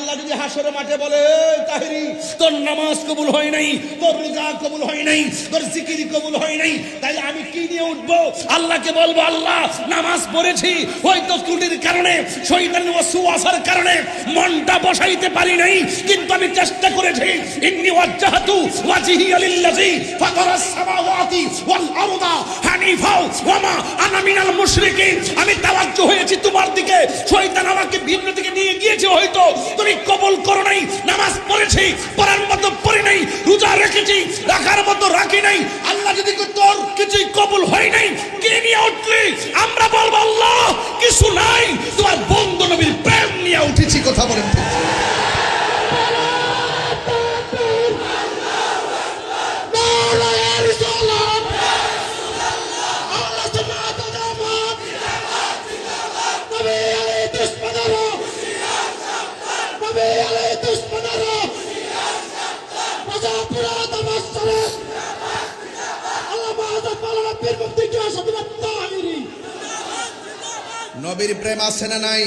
আল্লাহ যদি হাসরের মাঠে বলে, তাহেরি তোর নামাজ কবুল হয় নাই, তোর রোজা কবুল হয় নাই, তোর জিকির কবুল হয় নাই, তাহলে আমি কি নিয়ে উঠবো? আল্লাহকে বলবো, আল্লাহ নামাজ পড়েছি, হয়তো ত্রুটির কারণে, শয়তানের ওয়াসওয়াসার কারণে মনটা বসাইতে পারি নাই, কিন্তু আমি চেষ্টা করেছি। ইন্নী ওয়াজ্জাহতু ওয়াজহিয়া লিল্লাযী ফাতারাস সামাওয়াতি ওয়াল আরদা হানিফা ওয়া মা আনা মিনাল মুশরিকিন। আমি তাওয়াজ্জু হয়েছি তোমার দিকে, শয়তান আমাকে ভিন্ন দিকে নিয়ে গিয়েছে, হয়তো তুমি কবুল করো নাই। নামাজ পড়েছি, পড়ার মতো পড়ি নাই, রোজা রেখেছি, রাখার মতো রাখি নাই। আল্লাহ যদি তোর কিছুই কবুল হয় নাই, কে নিয়ে উঠলি? আমরা বলবো, আল্লাহ কিছু নাই, তোমার বন্ধু নবীর প্রেম নিয়ে উঠেছি। কথা বলেন ঠিক? নবীর প্রেম আছে না নাই?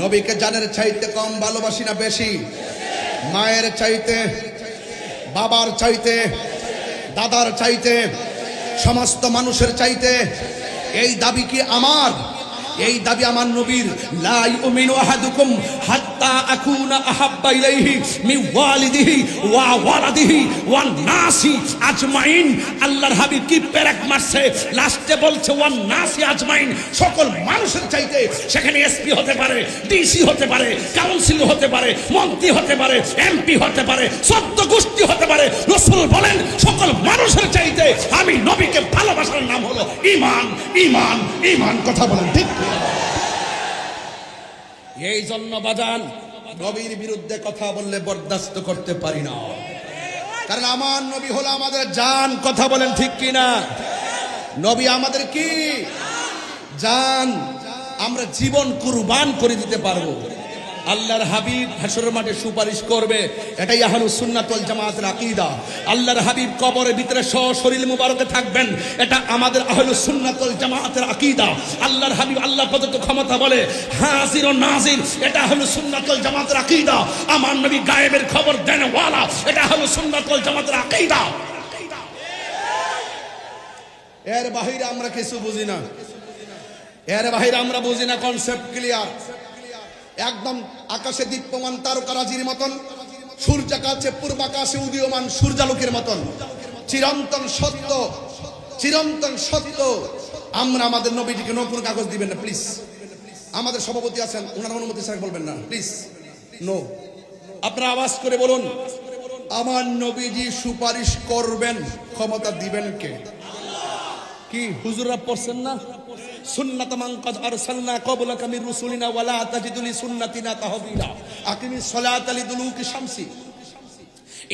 নবীকে জানের চাইতে কম ভালোবাসি না বেশি? মায়ের চাইতে, বাবার চাইতে, দাদার চাইতে, সমস্ত মানুষের চাইতে এই দাবি কি আমার? এই দাবি আমার নবীর। লা ইউমিনু আহাদুকুম হাত্তা আকুনা আহাব্বা ইলাইহি মিন ওয়ালিদিহি ওয়া ওয়ালাদিহি ওয়ান নাসি আজমাইন। আল্লাহর হাবিব কি পেরেক মারছে, লাস্টে বলছে ওয়ান নাসি আজমাইন, সকল মানুষের চাইতে। সেখানে এসপি হতে পারে, ডিসি হতে পারে, কাউন্সিল হতে পারে, মন্ত্রী হতে পারে, এমপি হতে পারে, সদ্য গোষ্ঠী হতে পারে। রাসূল বলেন সকল মানুষের চাইতে আমি নবীকে ভালোবাসার নাম হলো ঈমান। ঈমান, ঈমান। কথা বলেন ঠিক? এই জন্য বাজান, নবীর বিরুদ্ধে কথা বললে বরদাস্ত করতে পারি না, কারণ আমার নবী হলো আমাদের জান। কথা বলেন ঠিক কিনা? নবী আমাদের কি জান, আমরা জীবন কুরবান করে দিতে পারবো। আল্লাহর হাবিব হাসরের মাঠে সুপারিশ করবে, এটাই আহলুস সুন্নাত ওয়াল জামাতের আকীদা। আল্লাহর হাবিব কবরের ভিতরে সশরীর মুবারকে থাকবেন, এটা আমাদের আহলুস সুন্নাত ওয়াল জামাতের আকীদা। আল্লাহর হাবিব আল্লাহ প্রদত্ত ক্ষমতা বলে হাজির ও নাজির, এটা আহলুস সুন্নাত ওয়াল জামাতের আকীদা। আমার নবী গায়েবের খবর দেন ওয়ালা, এটা আহলুস সুন্নাত ওয়াল জামাতের আকীদা। এর বাহিরে আমরা কিছু বুঝি না, এর বাহিরে আমরা বুঝি না। কনসেপ্ট ক্লিয়ার একদম। আকাশে দীপ্যমান তারকারাজির মতন, সূর্যাকাশে পূর্বাকাশে উদীয়মান সূর্যালোকের মতন চিরন্তন সত্য, চিরন্তন সত্য। আমরা আমাদের নবীটিকে নতুন কাগজ দিবেন না প্লিজ। আমাদের সভাপতি আছেন, ওনার অনুমতি ছাড়া বলবেন না প্লিজ। নো, আপনারা আওয়াজ করে বলুন, আমার নবীজি সুপারিশ করবেন, ক্ষমতা দিবেন কে? কি হুজুররা পড়ছেন না? সুন্নাত মান কাদ আরসালনা ক্বাবলাকা মির রুসুলিনা ওয়ালা তাজিদু লিসুন্নাতিনা তাহবিলা। আকিমিস সালাতা লিদুলুকি শামসি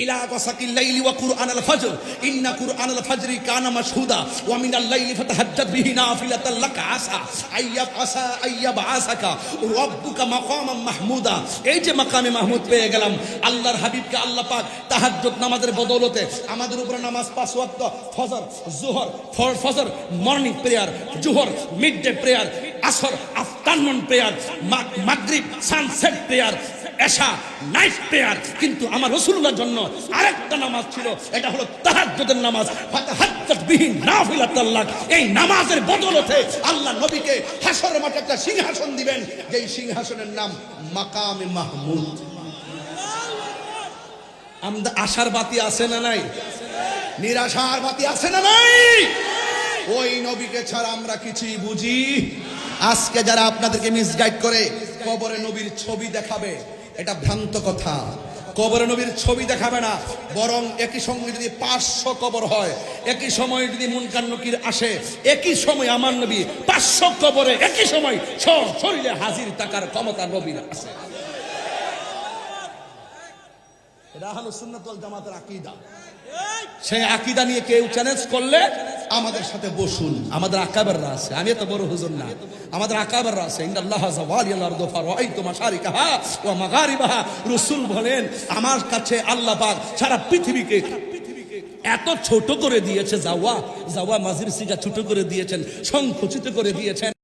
ইলা গাসাকিল লাইলি ওয়া কুরআনাল ফাজর ইন্না কুরআনাল ফাজরি কানা মাশহুদা ওয়া মিনাল লাইলি ফাতাহাজ্জাদ বিহি নাফিলাতাল লাকা আসা আইয়াবআসাকা রাব্বুকা মাকামান মাহমুদা। এই যে মাকামে মাহমুদ পেয়ে গেলাম, আল্লাহর হাবিবকে আল্লাহ পাক তাহাজ্জুদ নামাজের বদৌলতে আমাদের উপরে নামাজ 5 ওয়াক্ত, ফজর, জোহর, ফজর মর্নিং প্রেয়ার, জোহর মিডডে প্রেয়ার, আসর আফটারনুন প্রেয়ার, মাগরিব সানসেট প্রেয়ার, এশা নাইট প্রেয়ার। কিন্তু আমার রাসূলুল্লাহর জন্য আরেকটা নামাজ ছিল, এটা হলো তাহাজ্জুদের নামাজ। ফাতাহাজ্জাদ বিহি নাফিলাতাল লাক। এই নামাজের বদৌলতে আল্লাহ নবীকে হাশরের মাঠে একটা সিংহাসন দিবেন, যেই সিংহাসনের নাম মাকামে মাহমুদ। আমাদের আশার বাতি আছে না নাই? নিরাশার বাতি আছে না নাই? ওই নবীকে ছাড়া আমরা কিছুই বুঝি। আজকে যারা আপনাদেরকে মিসগাইড করে কবরে নবীর ছবি দেখাবে, এটা ভ্রান্ত কথা। কবরে নবীর ছবি দেখাবে না, বরং একই সঙ্গে যদি 500 কবর হয়, একই সময় যদি মুনকার নকির আসে, একই সময় আমার নবী 500 কবরে একই সময় শরীরে হাজির থাকার ক্ষমতা নবীর আছে। এটা আহলুস সুন্নাত ওয়াল জামাতের আকীদা। সেই আকীদা নিয়ে কেউ চ্যালেঞ্জ করলে আমাদের সাথে বসুন। আমাদের আকাবেররা আছে, আমি এত বড় হুজুর না, আমাদের আকাবেররা আছে। ইন্নাল্লাহা যাওয়ালিয়াল আরদু ফারাআইতু মাশারিকাহা ওয়া মাগারিবাহা। রাসূল বলেন আমার কাছে আল্লাহ পাক সারা পৃথিবীকে এত ছোট করে দিয়েছে, যাওয়া মাঝির সিগা ছোট করে দিয়েছেন, সংকুচিত করে দিয়েছেন।